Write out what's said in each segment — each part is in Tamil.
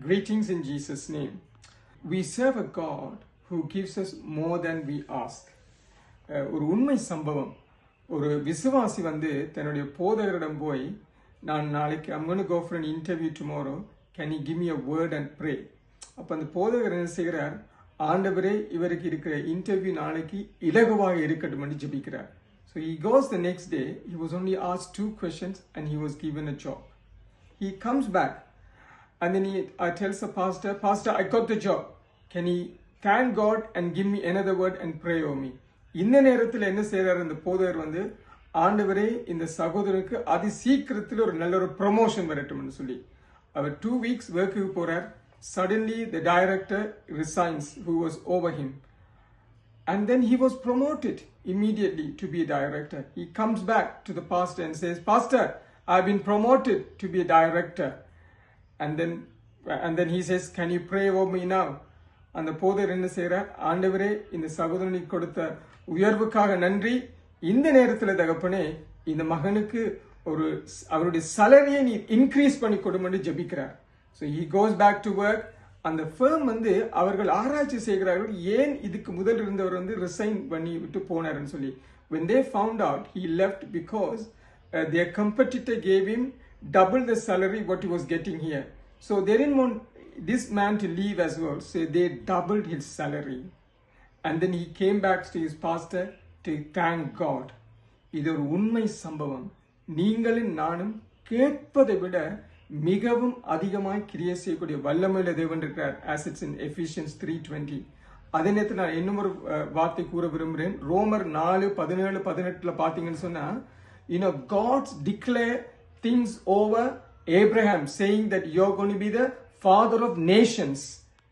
Greetings in Jesus' name. We serve a God who gives us more than we ask. ஒரு உண்மை சம்பவம். ஒரு விசுவாசி தன்னுடைய போதகரிடம் போய் நான் நாளைக்கு I'm going to go for an interview tomorrow. Can you give me a word and pray? அப்ப அந்த போதகர் என்ன செய்கிறார்? ஆண்டவரே இவருக்கு இருக்கிற இன்டர்வியூ நாளைக்கு இலகுவாக இருக்கட்டும் என்று ஜெபிக்கிறார். So he goes the next day. He was only asked 2 questions and he was given a job. He comes back and then he tells the pastor, Pastor, I got the job. Can he thank God and give me another word and pray over me? இந்த நேரத்தில் என்ன செய்றார் அந்த போதகர் ஆண்டவரே இந்த சகோதரருக்கு அதி சீக்கிரத்தில் ஒரு நல்ல ஒரு ப்ரமோஷன் வரட்டும்னு சொல்லி அவர் 2 weeks work-க்கு போறார். Suddenly the director resigns who was over him. And then he was promoted immediately to be a director. He comes back to the pastor and says, Pastor, I've been promoted to be a director. And then he says, can you pray over me now? அந்த போதர் என்ன செய்றார்? ஆண்டவரே இந்த சகோதரனுக்கு கொடுத்த உயர்வுக்காக நன்றி. இந்த நேரத்தில் தகப்பனே இந்த மகனுக்கு அவருடைய salary நீ இன்க்ரீஸ் பண்ணி கொடுன்னு ஜெபிக்கிறார். So he goes back to work. அந்த firm அவர்கள் ஆராய்ச்சி செய்கிறார்கள் ஏன் இதுக்கு முதல் இருந்தவர் ரிசைன் பண்ணி விட்டு போனார்னு சொல்லி. When they found out, he left because their competitor gave him double the salary what he was getting here. So they didn't want this man to leave as well. So they doubled his salary. And then he came back to his pastor to thank God. இது ஒரு உண்மை சம்பவம். நீங்களும் நானும் கேட்பதை விட மிகவும் அதிகமாய் கிரியை செய்யக்கூடிய வல்லமையுள்ள தேவன் இருக்கிறார். as it's in Ephesians 3:20. அதே நேரத்தில் நான் இன்னும் ஒரு வார்த்தை கூற விரும்புகிறேன். ரோமர் 4:17-18 பார்த்தீங்கன்னு சொன்னா, God declare things over Abraham saying that you're going to be the father of nations,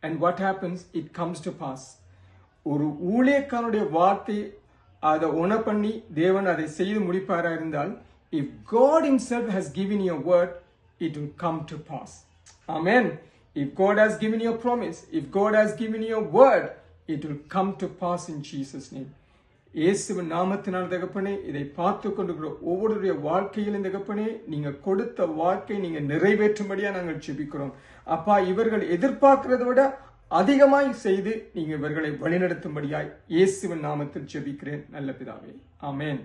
and what happens? It comes to pass. ஒரு ஊழியக்காரனுடைய வார்த்தை அதை பண்ணி தேவன் அதை செய்து முடிப்பாரா இருந்தால், if God himself has given you a word, it will come to pass. Amen. If God has given you a promise, if God has given you a word, it will come to pass in Jesus' name. இயேசுவின் நாமத்தினால் தகப்பனே இதை பார்த்து கொண்டிருக்கிற ஒவ்வொருடைய வாழ்க்கையிலும் தகப்பனே நீங்க கொடுத்த வாழ்க்கை நீங்க நிறைவேற்றும்படியா நாங்கள் ஜெபிக்கிறோம். அப்பா, இவர்கள் எதிர்பார்க்கிறதை விட அதிகமாய் செய்து நீங்க இவர்களை வழிநடத்தும்படியாய் இயேசுவின் நாமத்தில் ஜெபிக்கிறேன் நல்ல பிதாவே. ஆமென்.